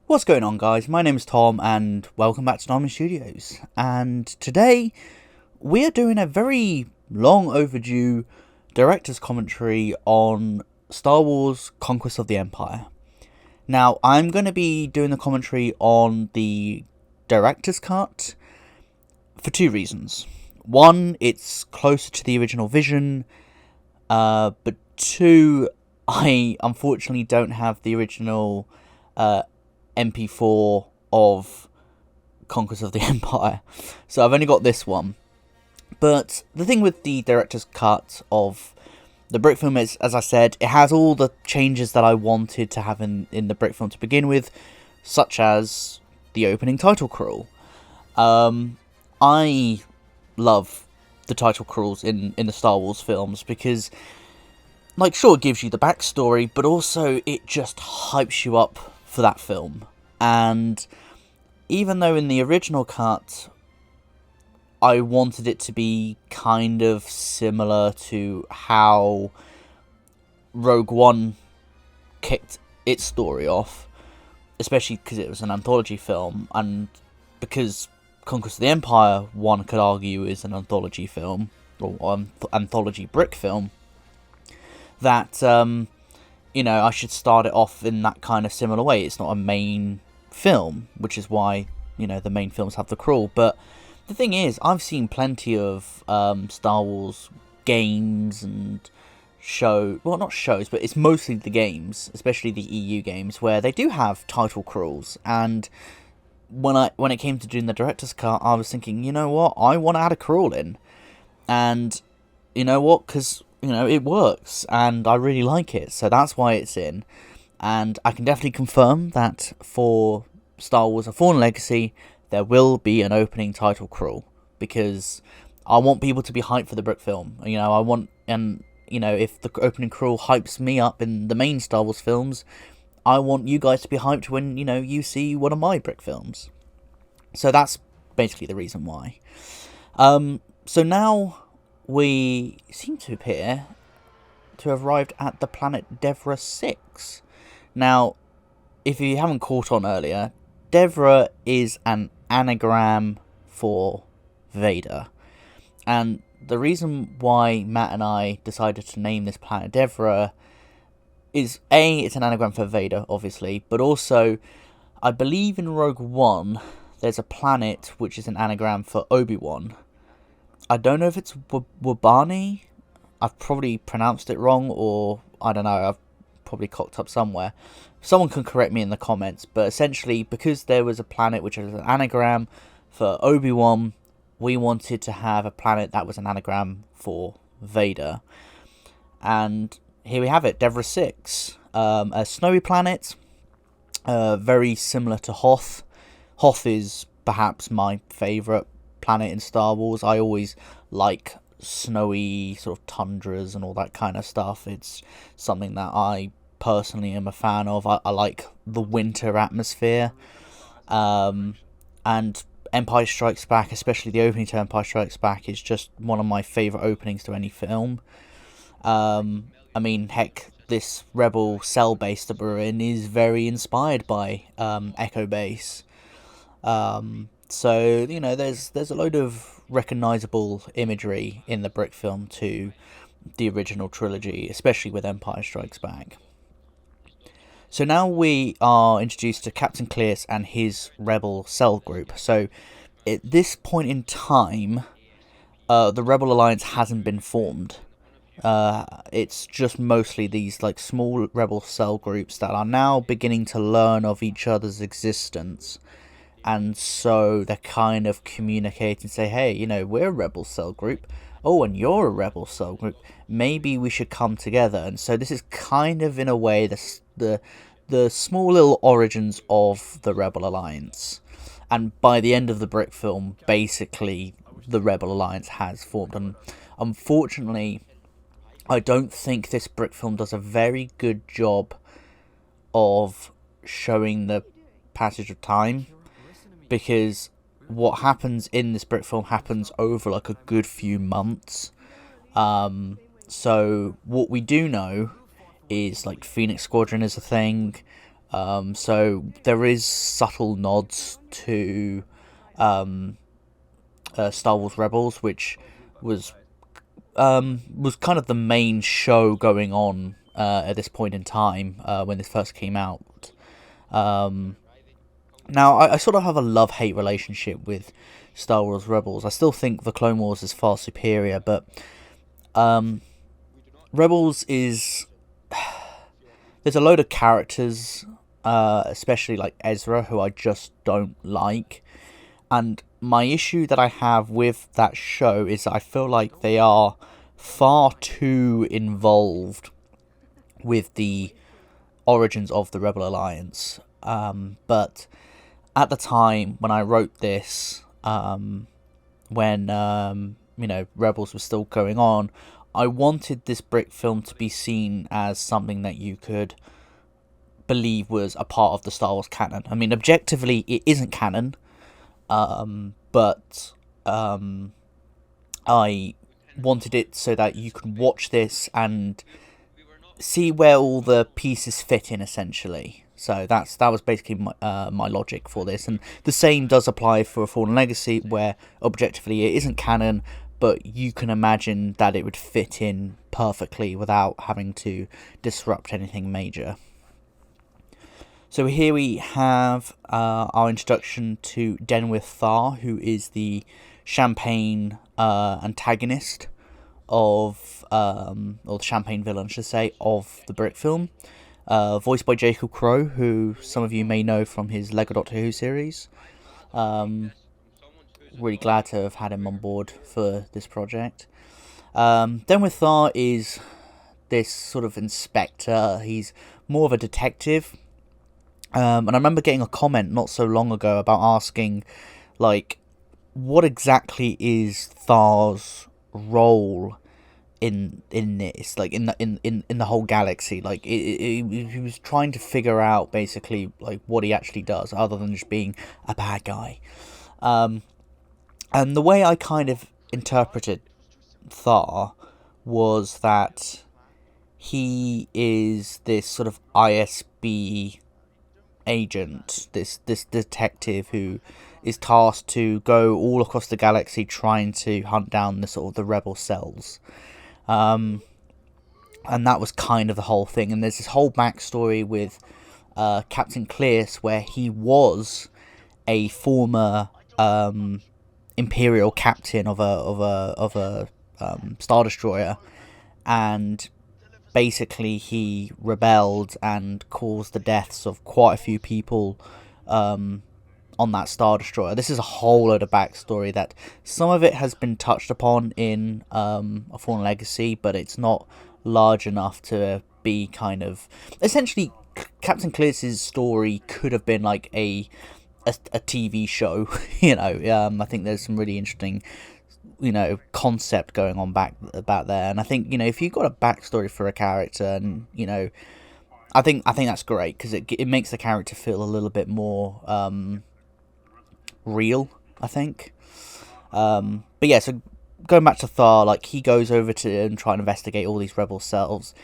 What's going on, guys? My name is Tom and welcome back to Diamond Studios. And today we are doing a very long overdue director's commentary on Star Wars Conquest of the Empire. Now, I'm going to be doing the commentary on the director's cut for two reasons. One, it's closer to the original vision, but two, I unfortunately don't have the original MP4 of Conquest of the Empire, so I've only got this one. But the thing with the director's cut of the brickfilm is, as I said, it has all the changes that I wanted to have in the brickfilm to begin with, such as the opening title crawl. I love the title crawls in the Star Wars films because, like, sure, it gives you the backstory, but also it just hypes you up for that film. And even though in the original cut I wanted it to be kind of similar to how Rogue One kicked its story off, especially because it was an anthology film, and because Conquest of the Empire, one could argue, is an anthology film, or anthology brick film, that, I should start it off in that kind of similar way. It's not a main film, which is why, the main films have the crawl. But the thing is, I've seen plenty of Star Wars games and not shows, but it's mostly the games, especially the EU games, where they do have title crawls. And when it came to doing the director's cut, I was thinking, you know what, I want to add a crawl in. And you know what, because it works, and I really like it, so that's why it's in. And I can definitely confirm that for Star Wars: A Fallen Legacy, there will be an opening title crawl, because I want people to be hyped for the brick film. I want, and if the opening crawl hypes me up in the main Star Wars films, I want you guys to be hyped when, you see one of my brick films. So that's basically the reason why. So now we seem to appear to have arrived at the planet Devra 6. Now, if you haven't caught on earlier, Devra is an anagram for Vader. And the reason why Matt and I decided to name this planet Devra is, A, it's an anagram for Vader, obviously, but also, I believe in Rogue One, there's a planet which is an anagram for Obi-Wan. I don't know if it's Wabani. I've probably pronounced it wrong, or I don't know, I've probably cocked up somewhere. Someone can correct me in the comments, but essentially, because there was a planet which was an anagram for Obi-Wan, we wanted to have a planet that was an anagram for Vader. And here we have it, Devra 6. A snowy planet, very similar to Hoth. Hoth is perhaps my favourite planet in Star Wars. I always like snowy sort of tundras and all that kind of stuff. It's something that I personally am a fan of. I like the winter atmosphere. And Empire Strikes Back, especially the opening to Empire Strikes Back, is just one of my favourite openings to any film. Heck, this Rebel cell base that we're in is very inspired by Echo Base. So, there's a load of recognisable imagery in the brick film to the original trilogy, especially with Empire Strikes Back. So now we are introduced to Captain Clearce and his Rebel cell group. So at this point in time, the Rebel Alliance hasn't been formed. It's just mostly these small Rebel cell groups that are now beginning to learn of each other's existence. And so they're kind of communicating, say, hey, we're a Rebel cell group. Oh, and you're a Rebel cell group. Maybe we should come together. And so this is kind of, in a way, the small little origins of the Rebel Alliance. And by the end of the brick film, basically, the Rebel Alliance has formed. And unfortunately, I don't think this brick film does a very good job of showing the passage of time, because what happens in this brick film happens over a good few months. So what we do know is Phoenix Squadron is a thing. So there is subtle nods to Star Wars Rebels, which was kind of the main show going on at this point in time when this first came out. Now, I sort of have a love-hate relationship with Star Wars Rebels. I still think the Clone Wars is far superior, but Rebels is... There's a load of characters, especially like Ezra, who I just don't like. And my issue that I have with that show is that I feel like they are far too involved with the origins of the Rebel Alliance. But at the time when I wrote this, when Rebels was still going on, I wanted this brick film to be seen as something that you could believe was a part of the Star Wars canon. I mean, objectively, it isn't canon, but I wanted it so that you could watch this and see where all the pieces fit in, essentially. So that was basically my logic for this, and the same does apply for A Fallen Legacy, where objectively it isn't canon, but you can imagine that it would fit in perfectly without having to disrupt anything major. So here we have our introduction to Denwith Thar, who is the Champagne antagonist of, or the Champagne villain, I should say, of the brick film. Voiced by Jacob Crow, who some of you may know from his Lego Doctor Who series. Really glad to have had him on board for this project. Denwith Thar is this sort of inspector. He's more of a detective. And I remember getting a comment not so long ago about asking, like, what exactly is Thar's role in this, like in the whole galaxy? Like, he was trying to figure out basically like what he actually does, other than just being a bad guy. And the way I kind of interpreted Thar was that he is this sort of ISB agent, this detective who is tasked to go all across the galaxy trying to hunt down the sort of the rebel cells. And that was kind of the whole thing. And there's this whole backstory with Captain Clearce, where he was a former Imperial captain of a Star Destroyer, and basically he rebelled and caused the deaths of quite a few people on that Star Destroyer. This is a whole load of backstory that some of it has been touched upon in A Fallen Legacy, but it's not large enough to be kind of... Essentially, Captain Clearce's story could have been like a TV show, I think there's some really interesting, concept going on about there, and I think, if you've got a backstory for a character, and, I think that's great, because it makes the character feel a little bit more, real, I think. But yeah, so going back to Thar, like, he goes over to and try and investigate all these rebel cells.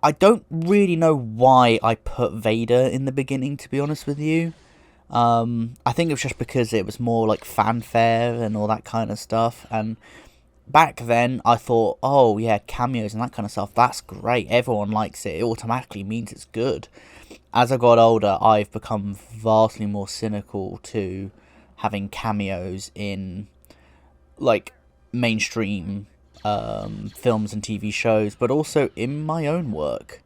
I don't really know why I put Vader in the beginning, to be honest with you. I think it was just because it was more like fanfare and all that kind of stuff, and back then I thought, oh yeah, cameos and that kind of stuff, that's great, everyone likes it, it automatically means it's good. As I got older, I've become vastly more cynical to having cameos in like mainstream films and TV shows, but also in my own work.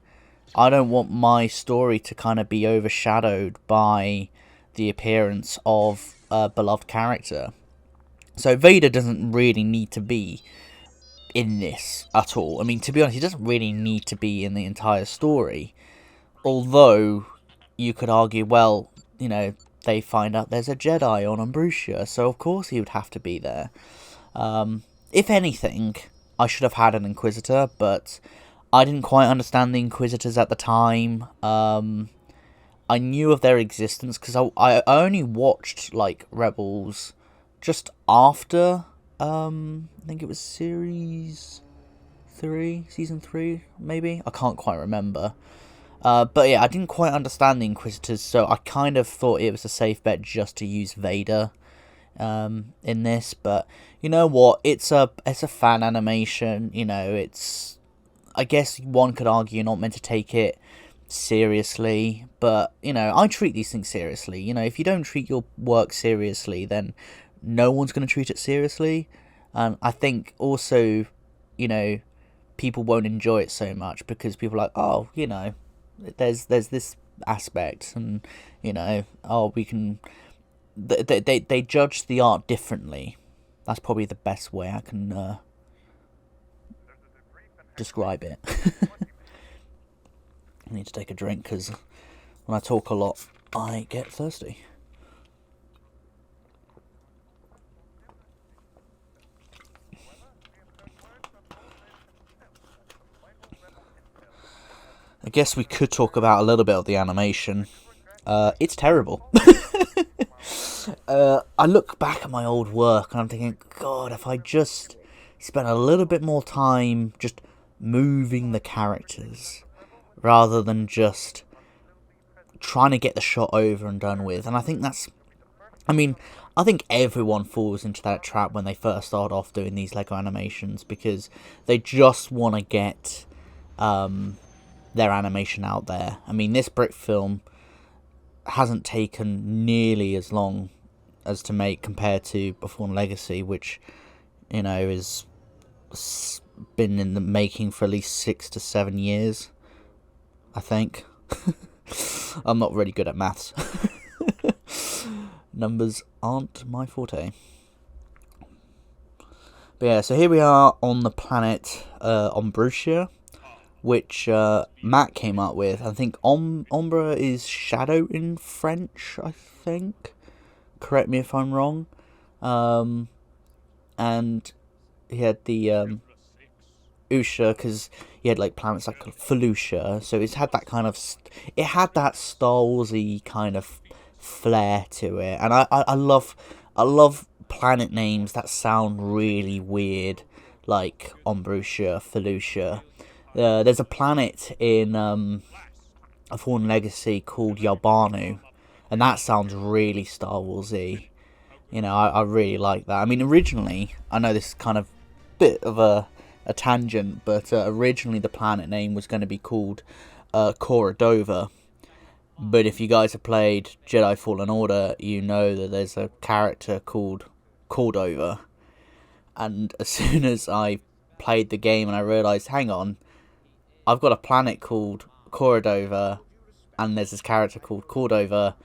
I don't want my story to kind of be overshadowed by the appearance of a beloved character. So Vader doesn't really need to be in this at all. I mean, to be honest, he doesn't really need to be in the entire story. Although, you could argue, well, they find out there's a Jedi on Ambrosia, so of course he would have to be there. If anything, I should have had an Inquisitor, but I didn't quite understand the Inquisitors at the time. I knew of their existence because I only watched like Rebels just after I think it was season 3 maybe, I can't quite remember. But yeah, I didn't quite understand the Inquisitors, so I kind of thought it was a safe bet just to use Vader in this. But you know what? It's a fan animation. You know, it's, I guess one could argue you're not meant to take it seriously, but you know, I treat these things seriously. You know, if you don't treat your work seriously, then no one's going to treat it seriously. And I think also, you know, people won't enjoy it so much because people are like, oh, you know, there's this aspect, and you know, oh, we can. They judge the art differently. That's probably the best way I can describe it. I need to take a drink because when I talk a lot, I get thirsty. I guess we could talk about a little bit of the animation. It's terrible. I look back at my old work and I'm thinking, God, if I just spent a little bit more time just moving the characters rather than just trying to get the shot over and done with. And I think that's, I mean, I think everyone falls into that trap when they first start off doing these Lego animations because they just want to get their animation out there. I mean, this brick film hasn't taken nearly as long as to make compared to Before Legacy, which, you know, is been in the making for at least 6 to 7 years, I think. I'm not really good at maths. Numbers aren't my forte. But yeah, so here we are on the planet Ombrutia, which Matt came up with. I think Ombre is shadow in French, I think. Correct me if I'm wrong. And he had the Usha, because he had like planets like Felucia, so it's had that kind of, it had that Star Warsy kind of flair to it, and I love planet names that sound really weird, like Ombrutia, Felucia. There's a planet in A Fallen Legacy called Yalbanu, and that sounds really Star Warsy. You know, I really like that. I mean, originally, I know this is kind of bit of a tangent, but originally the planet name was going to be called Corridova. But if you guys have played Jedi Fallen Order, you know that there's a character called Cordova. And as soon as I played the game and I realised, hang on, I've got a planet called Corridova, and there's this character called Cordova,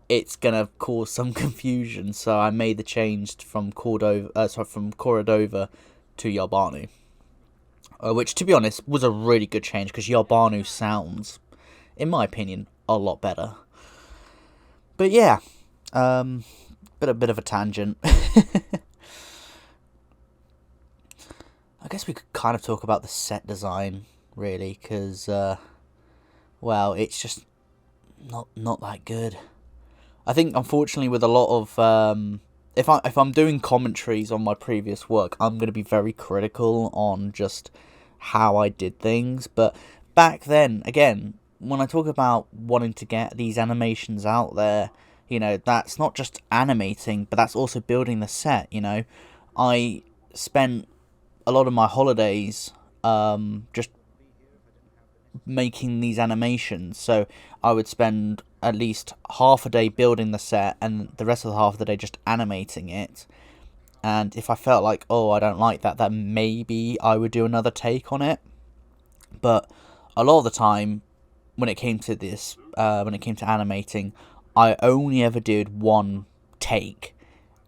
it's gonna cause some confusion. So I made the change from Corridova to Yalbanu, which, to be honest, was a really good change because Yalbanu sounds, in my opinion, a lot better. But yeah, a bit of a tangent. I guess we could kind of talk about the set design, really, because well, it's just not that good. I think, unfortunately, with a lot of if I'm doing commentaries on my previous work, I'm going to be very critical on just how I did things. But back then, again, when I talk about wanting to get these animations out there, you know, that's not just animating, but that's also building the set. You know, I spent a lot of my holidays just making these animations, so I would spend at least half a day building the set and the rest of the half of the day just animating it. And if I felt like, oh, I don't like that, then maybe I would do another take on it. But a lot of the time, when it came to this, when it came to animating, I only ever did one take,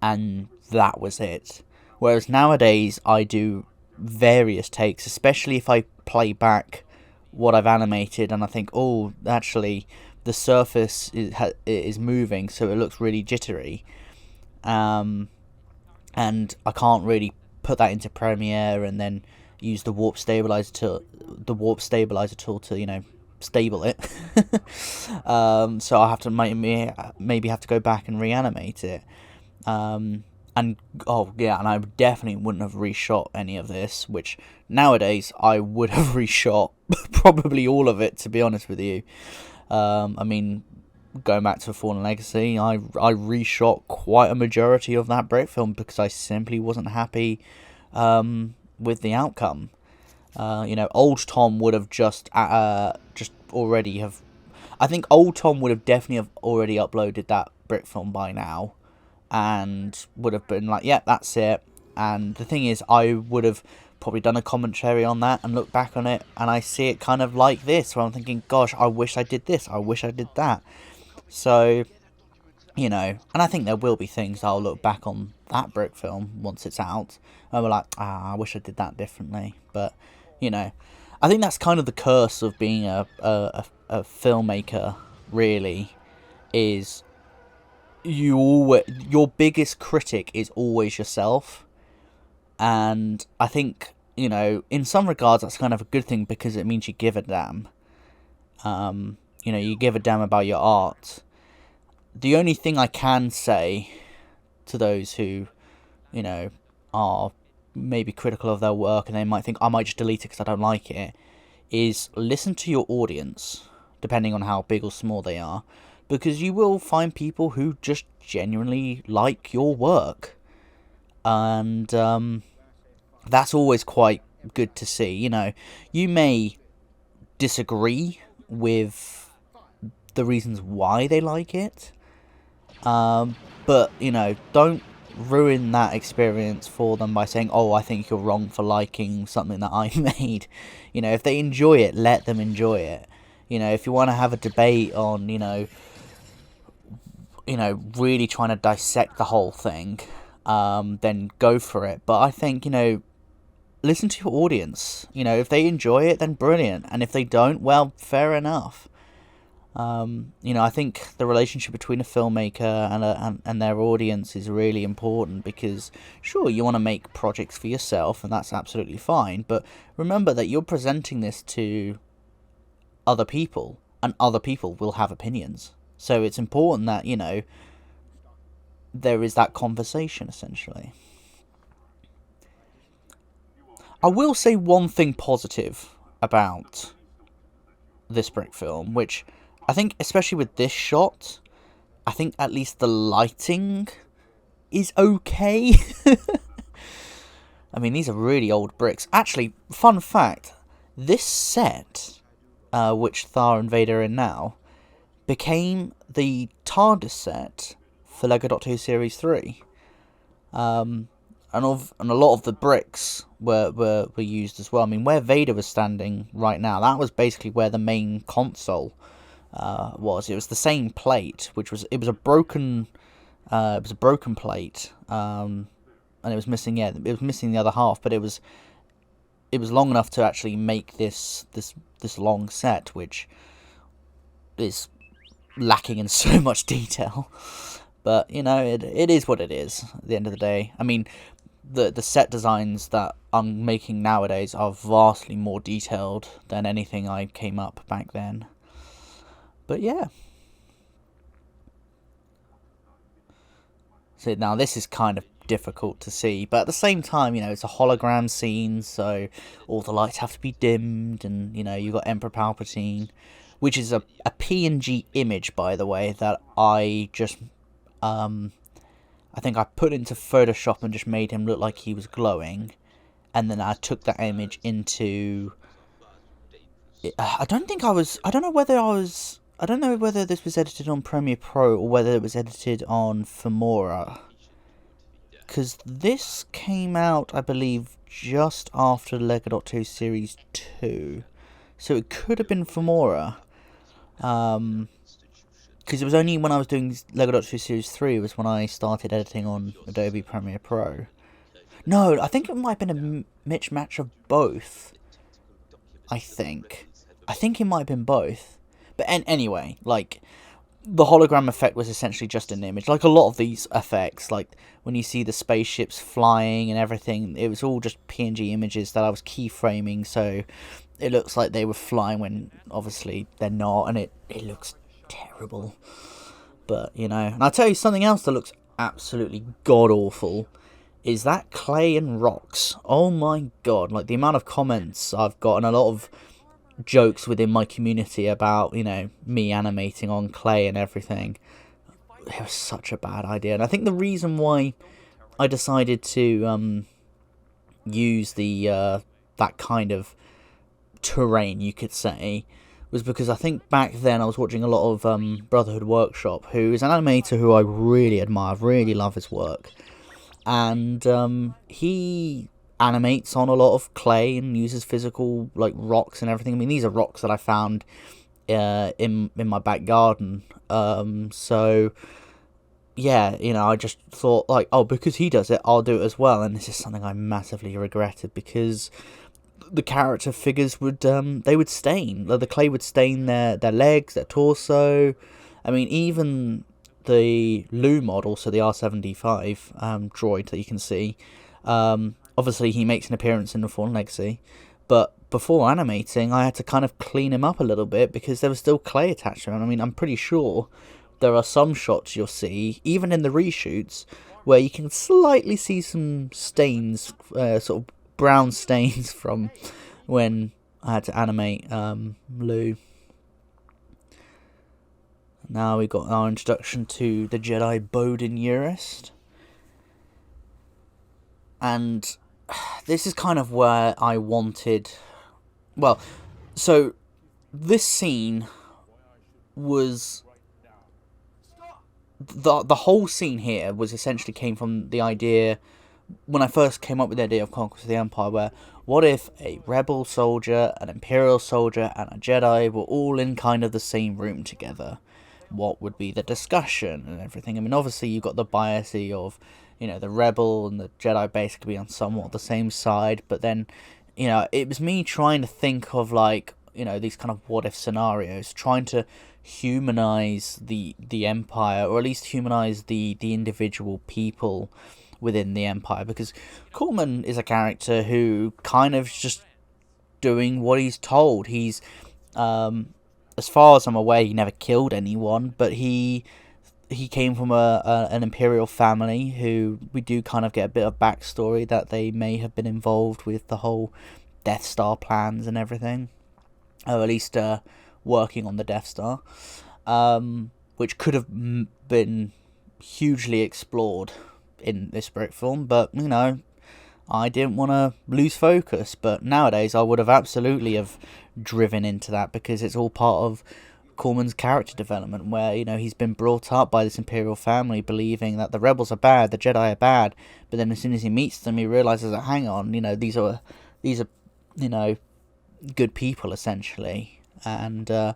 and that was it. Whereas nowadays, I do various takes, especially if I play back what I've animated and I think, oh, actually, the surface is moving, so it looks really jittery. And I can't really put that into Premiere and then use the warp stabilizer tool to, you know, stable it. So I have to maybe have to go back and reanimate it. And And, oh yeah, and I definitely wouldn't have reshot any of this, which nowadays I would have reshot probably all of it, to be honest with you. I mean, going back to Fallen Legacy, I reshot quite a majority of that brick film because I simply wasn't happy with the outcome. Old Tom would have just already have. I think old Tom would have definitely have already uploaded that brick film by now, and would have been like, yeah, that's it. And the thing is, I would have probably done a commentary on that and looked back on it, and I see it kind of like this, where I'm thinking, gosh, I wish I did this, I wish I did that. So, and I think there will be things I'll look back on that brick film once it's out, and we're like, I wish I did that differently. But, I think that's kind of the curse of being a filmmaker, really, is your biggest critic is always yourself. And I think, in some regards that's kind of a good thing, because it means you give a damn. You give a damn about your art. The only thing I can say to those who, are maybe critical of their work and they might think, I might just delete it because I don't like it, is listen to your audience, depending on how big or small they are, because you will find people who just genuinely like your work. And that's always quite good to see. You may disagree with the reasons why they like it, but don't ruin that experience for them by saying, oh, I think you're wrong for liking something that I made. If they enjoy it, let them enjoy it. If you want to have a debate on really trying to dissect the whole thing, then go for it. But I think, listen to your audience. If they enjoy it, then brilliant. And if they don't, well, fair enough. I think the relationship between a filmmaker and their audience is really important, because sure, you want to make projects for yourself, and that's absolutely fine, but remember that you're presenting this to other people, and other people will have opinions. So it's important that, there is that conversation, essentially. I will say one thing positive about this brick film, which I think, especially with this shot, I think at least the lighting is okay. I mean, these are really old bricks. Actually, fun fact, this set, which Thar and Vader are in now, became the TARDIS set for LEGO Doctor Who Series 3. And a lot of the bricks were used as well. I mean, where Vader was standing right now, that was basically where the main console was. It was the same plate, it was a broken plate, and it was missing the other half, but it was long enough to actually make this long set, which is lacking in so much detail. But it is what it is at the end of the day. I mean, the set designs that I'm making nowadays are vastly more detailed than anything I came up back then. But yeah. So now this is kind of difficult to see, but at the same time, it's a hologram scene, so all the lights have to be dimmed, and you've got Emperor Palpatine, which is a PNG image, by the way, that I just I think I put into Photoshop and just made him look like he was glowing, and then I took that image into I don't know whether this was edited on Premiere Pro or whether it was edited on Filmora, because this came out, I believe, just after LEGO Doctor Who Series 2, so it could have been Filmora, because it was only when I was doing LEGO Doctor Who Series 3 was when I started editing on Adobe Premiere Pro. No, I think it might have been a mismatch of both, I think it might have been both. But anyway, like, the hologram effect was essentially just an image. Like a lot of these effects, like when you see the spaceships flying and everything, it was all just PNG images that I was keyframing, so it looks like they were flying when obviously they're not, and it looks terrible. But, and I'll tell you something else that looks absolutely god awful is that clay and rocks. Oh my god, like the amount of comments I've got and a lot of jokes within my community about, me animating on clay and everything. It was such a bad idea. And I think the reason why I decided to use the that kind of terrain, you could say, was because I think back then I was watching a lot of Brotherhood Workshop, who is an animator who I really admire, really love his work. And he animates on a lot of clay and uses physical like rocks and everything. I mean, these are rocks that I found in my back garden. So yeah, I just thought like, oh, because he does it, I'll do it as well. And this is something I massively regretted, because the character figures would they would stain. The clay would stain their legs, their torso. I mean, even the Lou model, so the R7D5 droid that you can see, obviously he makes an appearance in the Fallen Legacy, but before animating I had to kind of clean him up a little bit because there was still clay attached to him. I mean, I'm pretty sure there are some shots you'll see, even in the reshoots, where you can slightly see some stains, sort of brown stains from when I had to animate Lou. Now we got our introduction to the Jedi Bowden Urist. And this is kind of where I wanted... Well, so this scene was... The whole scene here was essentially came from the idea... When I first came up with the idea of Conquest of the Empire, where what if a rebel soldier, an imperial soldier, and a Jedi were all in kind of the same room together? What would be the discussion and everything? I mean, obviously you've got the bias of, the rebel and the Jedi basically on somewhat the same side, but then, it was me trying to think of like, these kind of what if scenarios, trying to humanize the Empire, or at least humanize the individual people within the Empire, because Coleman is a character who kind of just doing what he's told. He's as far as I'm aware, he never killed anyone, but he came from an imperial family who we do kind of get a bit of backstory that they may have been involved with the whole Death Star plans and everything, or at least working on the Death Star, which could have been hugely explored in this brick film, but I didn't want to lose focus. But nowadays I would have absolutely have driven into that, because it's all part of Corman's character development, where he's been brought up by this imperial family believing that the rebels are bad, the Jedi are bad, but then as soon as he meets them he realizes that hang on, these are good people essentially. And there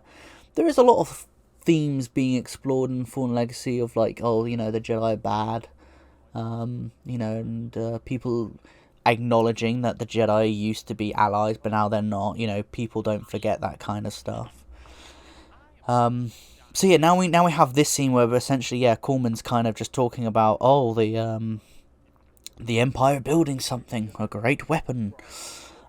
is a lot of themes being explored in Fallen Legacy of like, the Jedi are bad, and people acknowledging that the Jedi used to be allies, but now they're not. People don't forget that kind of stuff. So yeah, now we have this scene where essentially, Coleman's kind of just talking about, the Empire building something, a great weapon.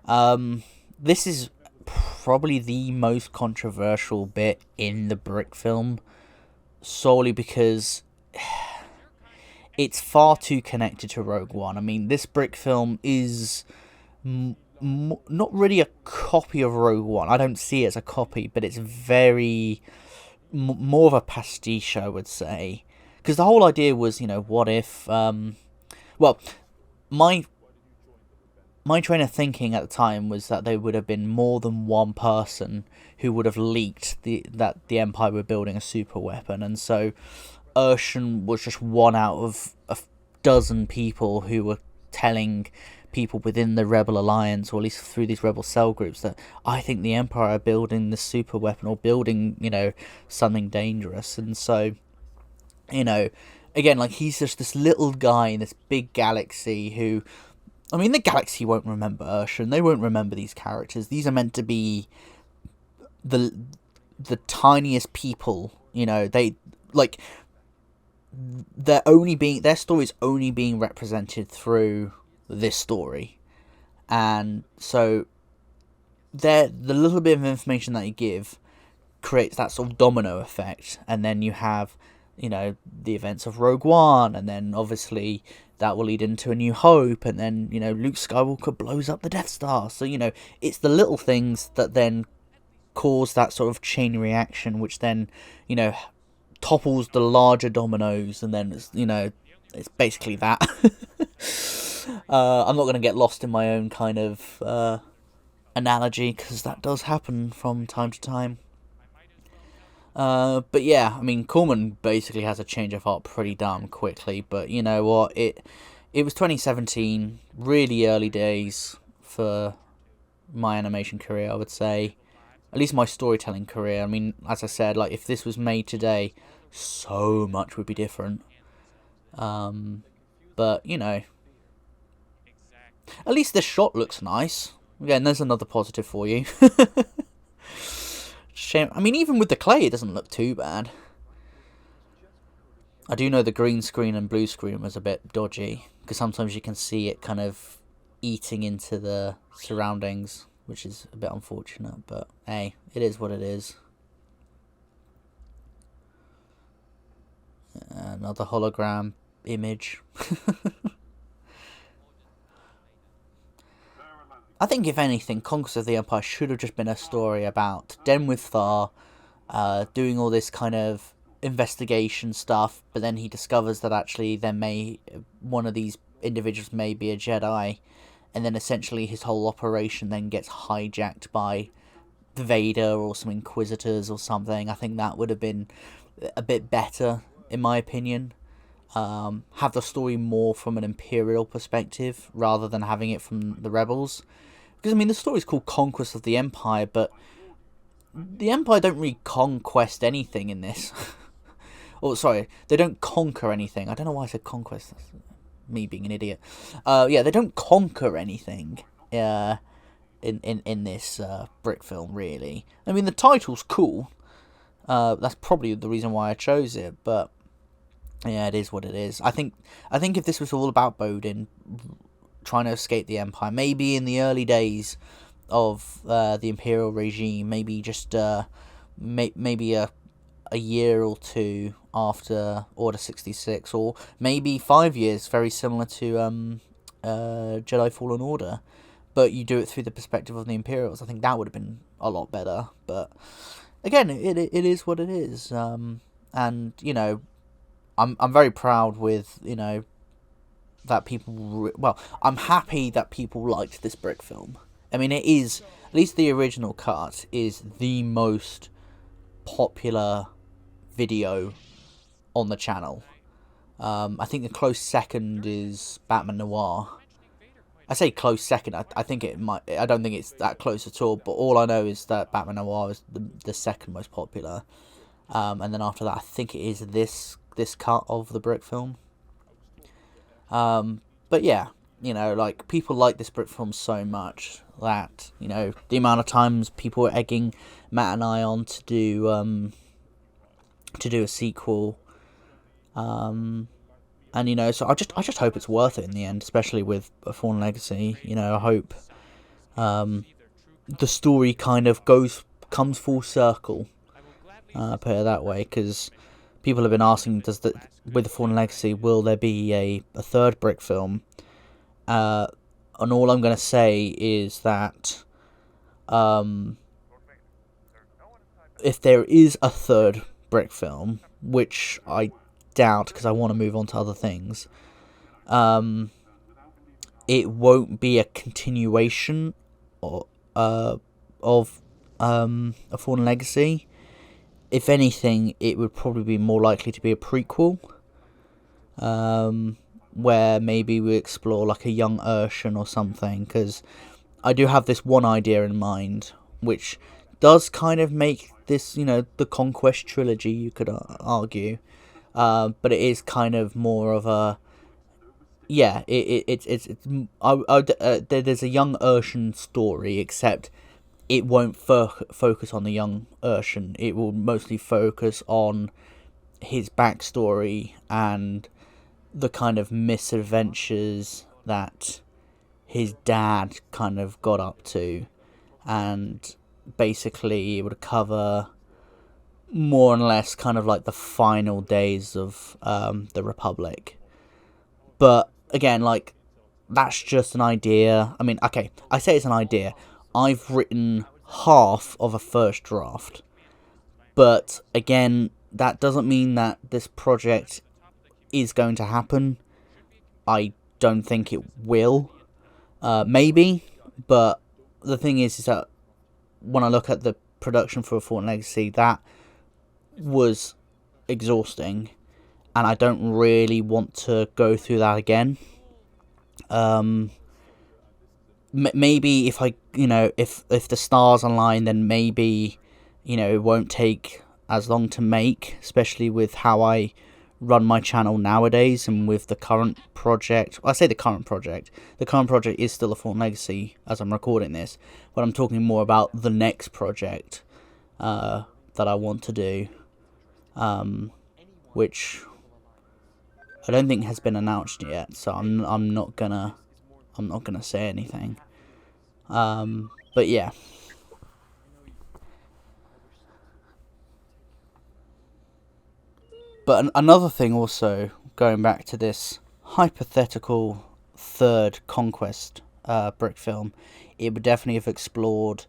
This is probably the most controversial bit in the brick film, solely because it's far too connected to Rogue One. I mean, this brick film is not really a copy of Rogue One. I don't see it as a copy, but it's very... more of a pastiche, I would say. Because the whole idea was, what if... well, my train of thinking at the time was that there would have been more than one person who would have leaked that the Empire were building a super weapon, and so Urshan was just one out of a dozen people who were telling people within the Rebel Alliance, or at least through these Rebel cell groups, that I think the Empire are building this super weapon, or building, something dangerous. And so, again, like, he's just this little guy in this big galaxy who... I mean, the galaxy won't remember Urshan. They won't remember these characters. These are meant to be the tiniest people, they... like... their story's only being represented through this story, and so the little bit of information that you give creates that sort of domino effect, and then you have you know, the events of Rogue One, and then obviously that will lead into A New Hope, and then, you know, Luke Skywalker blows up the Death Star. So, you know, it's the little things that then cause that sort of chain reaction, which then, you know, topples the larger dominoes, and then, it's, you know, it's basically that. I'm not going to get lost in my own kind of analogy, because that does happen from time to time. But yeah, I mean, Corman basically has a change of heart pretty damn quickly. But you know what? It was 2017, really early days for my animation career, I would say. At least my storytelling career. I mean, as I said, like, if this was made today, so much would be different. But you know, at least this shot looks nice. Again, there's another positive for you. Shame. I mean, even with the clay, it doesn't look too bad. I do know the green screen and blue screen was a bit dodgy, because sometimes you can see it kind of eating into the surroundings, which is a bit unfortunate, but hey, it is what it is. Another hologram image. I think, if anything, Conquest of the Empire should have just been a story about Den with Thar doing all this kind of investigation stuff, but then he discovers that actually one of these individuals may be a Jedi, and then essentially his whole operation then gets hijacked by Vader or some Inquisitors or something. I think that would have been a bit better, in my opinion. Have the story more from an Imperial perspective rather than having it from the Rebels. Because, I mean, the story's called Conquest of the Empire, but the Empire don't really conquest anything in this. Oh, sorry, they don't conquer anything. I don't know why I said conquest. That's me being an idiot. Yeah, they don't conquer anything in this brick film, really. I mean, the title's cool. That's probably the reason why I chose it, but yeah, it is what it is. I think if this was all about Bodin trying to escape the Empire, maybe in the early days of the Imperial regime, maybe just maybe a year or two after Order 66, or maybe 5 years, very similar to Jedi Fallen Order, but you do it through the perspective of the Imperials. I think that would have been a lot better, but again, it is what it is. And you know, I'm very proud with, you know, that people. Well, I'm happy that people liked this brick film. I mean, it is, at least the original cut is the most popular video on the channel. I think the close second is Batman Noir. I say close second. I think it might. I don't think it's that close at all. But all I know is that Batman Noir is the second most popular. And then after that, I think it is this cut of the brick film. But yeah, you know, like, people like this brick film so much that, you know, the amount of times people were egging Matt and I on to do a sequel, and you know, so I just hope it's worth it in the end, especially with A Fallen Legacy. You know, I hope the story kind of comes full circle. Put it that way, because people have been asking, with The Fallen Legacy, will there be a third brick film? And all I'm going to say is that if there is a third brick film, which I doubt because I want to move on to other things, it won't be a continuation of A Fallen Legacy. If anything, it would probably be more likely to be a prequel, where maybe we explore like a young Urshan or something, because I do have this one idea in mind, which does kind of make this, you know, the Conquest trilogy, you could argue, but it is kind of more of a, yeah, there's a young Urshan story, except it won't focus on the young Urshan. It will mostly focus on his backstory and the kind of misadventures that his dad kind of got up to, and basically it would cover more or less kind of like the final days of the Republic. But again, like, that's just an idea. I mean, okay, I say it's an idea. I've written half of a first draft. But again, that doesn't mean that this project is going to happen. I don't think it will. Maybe, but the thing is that when I look at the production for A Fallen Legacy, that was exhausting, and I don't really want to go through that again. Maybe if I, if the stars align, then maybe, it won't take as long to make, especially with how I run my channel nowadays and with the current project. Well, I say the current project. The current project is still A Fallen Legacy as I'm recording this, but I'm talking more about the next project that I want to do, which I don't think has been announced yet. So I'm not gonna say anything. But yeah. But another thing also, going back to this hypothetical third Conquest brick film, it would definitely have explored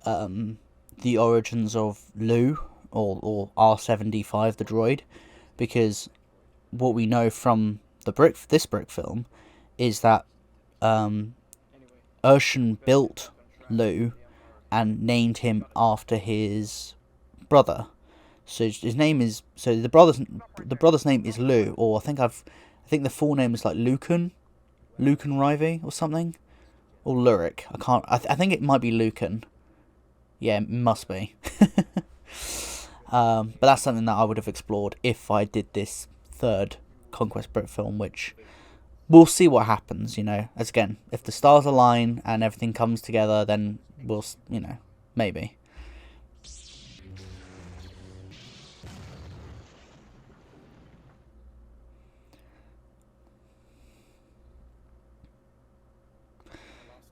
the origins of Lou, or R75, the droid, because what we know from this brick film is that Urshan built Lou and named him after his brother. So his name is, the brother's name is Lou, or I think the full name is like Lucan Rivey or something, or Lurik. I think it might be Lucan. Yeah, it must be. But that's something that I would have explored if I did this third Conquest brick film, which we'll see what happens. As again, if the stars align and everything comes together, then we'll, maybe.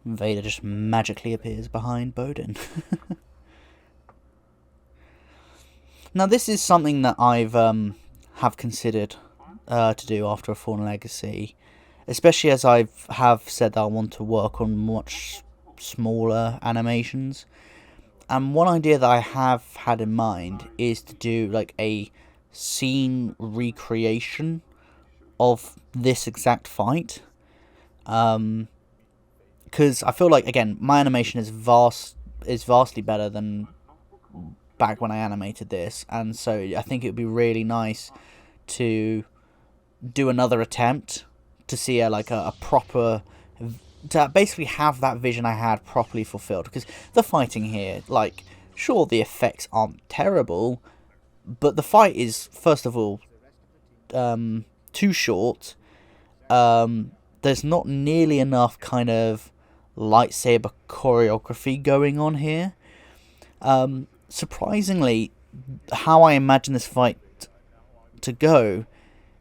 Vader just magically appears behind Bodin. Now, this is something that I've have considered to do after A Fallen Legacy, especially as I have said that I want to work on much smaller animations. And one idea that I have had in mind is to do like a scene recreation of this exact fight. Because I feel like, again, my animation is vastly better than back when I animated this, and so I think it would be really nice to do another attempt to see a proper, to basically have that vision I had properly fulfilled. Because the fighting here, like, sure, the effects aren't terrible, but the fight is, first of all, too short. There's not nearly enough kind of lightsaber choreography going on here. Surprisingly, how I imagine this fight to go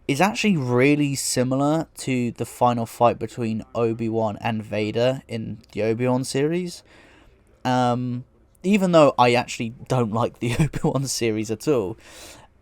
is actually really similar to the final fight between Obi-Wan and Vader in the Obi-Wan series. Even though I actually don't like the Obi-Wan series at all,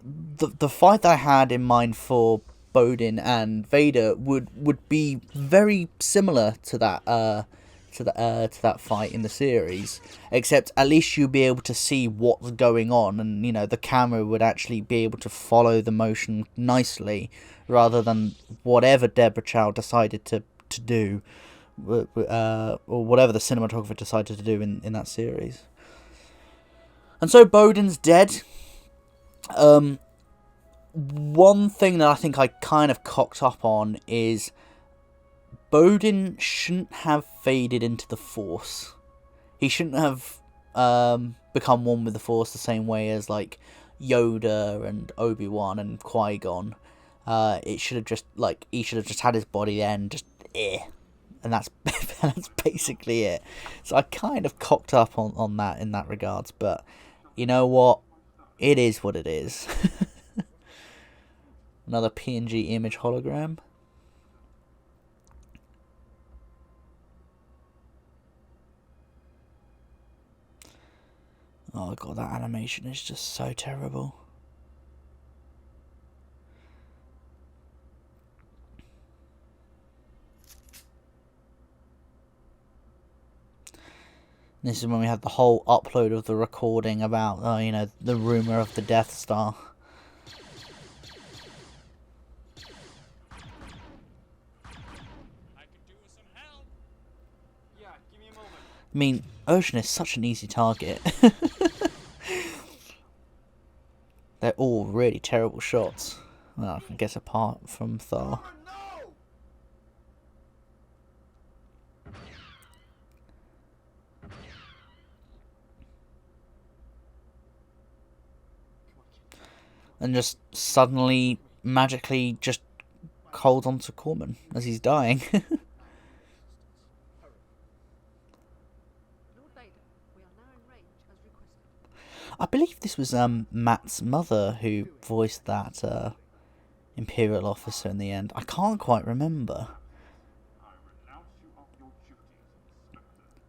the fight that I had in mind for Bodin and Vader would be very similar to that to that fight in the series, except at least you'll be able to see what's going on, and the camera would actually be able to follow the motion nicely, rather than whatever Deborah Chow decided to do, or whatever the cinematographer decided to do in that series. And so Bodin's dead. One thing that I think I kind of cocked up on is Bodin shouldn't have faded into the Force. He shouldn't have become one with the Force the same way as like Yoda and Obi-Wan and Qui-Gon. It should have just he should have just had his body there and just and that's that's basically it. So I kind of cocked up on that in that regards, but you know what? It is what it is. Another PNG image hologram. Oh my god, that animation is just so terrible. This is when we have the whole upload of the recording about, you know, the rumour of the Death Star. I mean, Ocean is such an easy target. They're all really terrible shots. Well, I guess apart from Thor. And just suddenly, magically, just hold on to Corman as he's dying. I believe this was Matt's mother who voiced that Imperial officer in the end. I can't quite remember.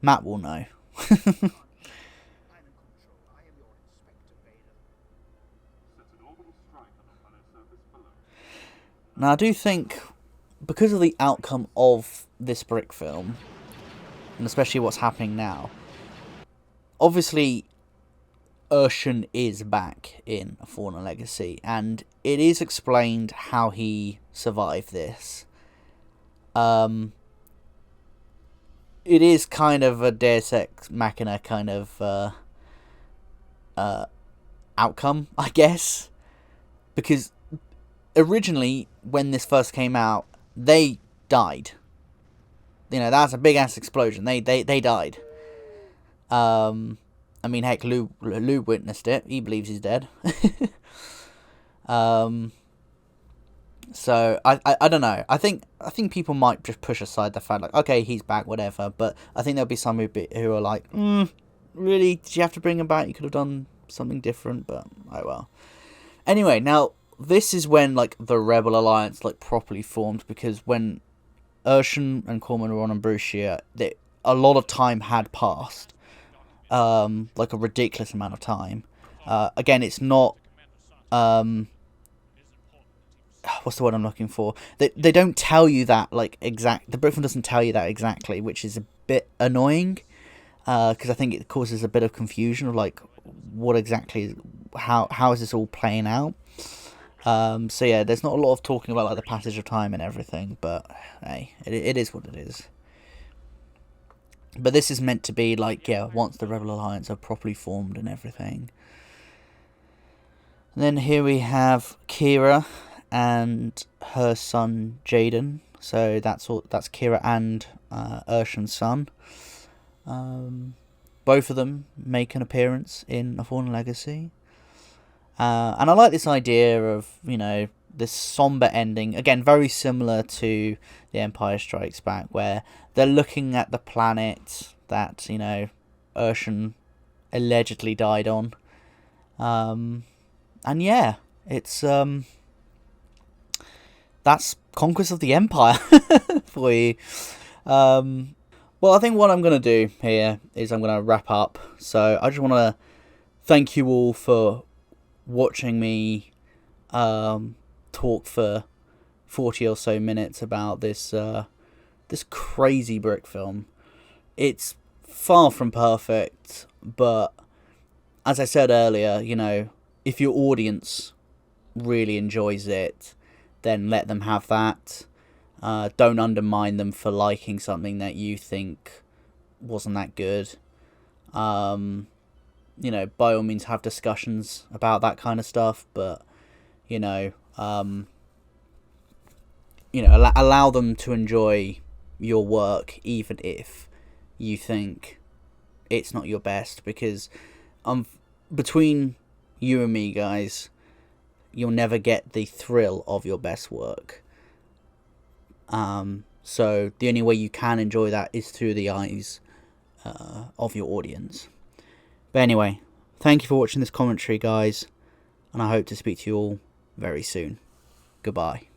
Matt will know. Now, I do think, because of the outcome of this brick film, and especially what's happening now, obviously, Urshan is back in A Fallen Legacy, and it is explained how he survived this. It is kind of a Deus Ex Machina kind of outcome, I guess, because originally, when this first came out, they died. You know, that's a big ass explosion. They died. I mean, heck, Lou witnessed it. He believes he's dead. So I don't know. I think people might just push aside the fact, like, okay, he's back, whatever. But I think there'll be some who are like, really, did you have to bring him back? You could have done something different. But oh well. Anyway, now this is when like the Rebel Alliance like properly formed, because when Urshan and Corman were on Ambrosia, a lot of time had passed. Like a ridiculous amount of time. Again, it's not what's the word I'm looking for? They don't tell you that like exact. The brickfilm doesn't tell you that exactly, which is a bit annoying. Because I think it causes a bit of confusion of like what exactly how is this all playing out. So yeah, there's not a lot of talking about like the passage of time and everything, but hey, it is what it is. But this is meant to be like, yeah, once the Rebel Alliance are properly formed and everything. And then here we have Kira and her son Jaden. So that's Kira and Urshan's son. Both of them make an appearance in A Fallen Legacy. And I like this idea of, you know, this somber ending. Again, very similar to The Empire Strikes Back, where they're looking at the planet that, you know, Urshan allegedly died on. And yeah, it's that's Conquest of the Empire for you. Well, I think what I'm going to do here is I'm going to wrap up. So I just want to thank you all for watching me talk for 40 or so minutes about this this crazy brick film. It's far from perfect, but as I said earlier, you know, if your audience really enjoys it, then let them have that. Don't undermine them for liking something that you think wasn't that good. You know, by all means have discussions about that kind of stuff, but you know, allow them to enjoy your work even if you think it's not your best, because between you and me, guys, you'll never get the thrill of your best work. So the only way you can enjoy that is through the eyes of your audience. But anyway, thank you for watching this commentary, guys, and I hope to speak to you all very soon. Goodbye.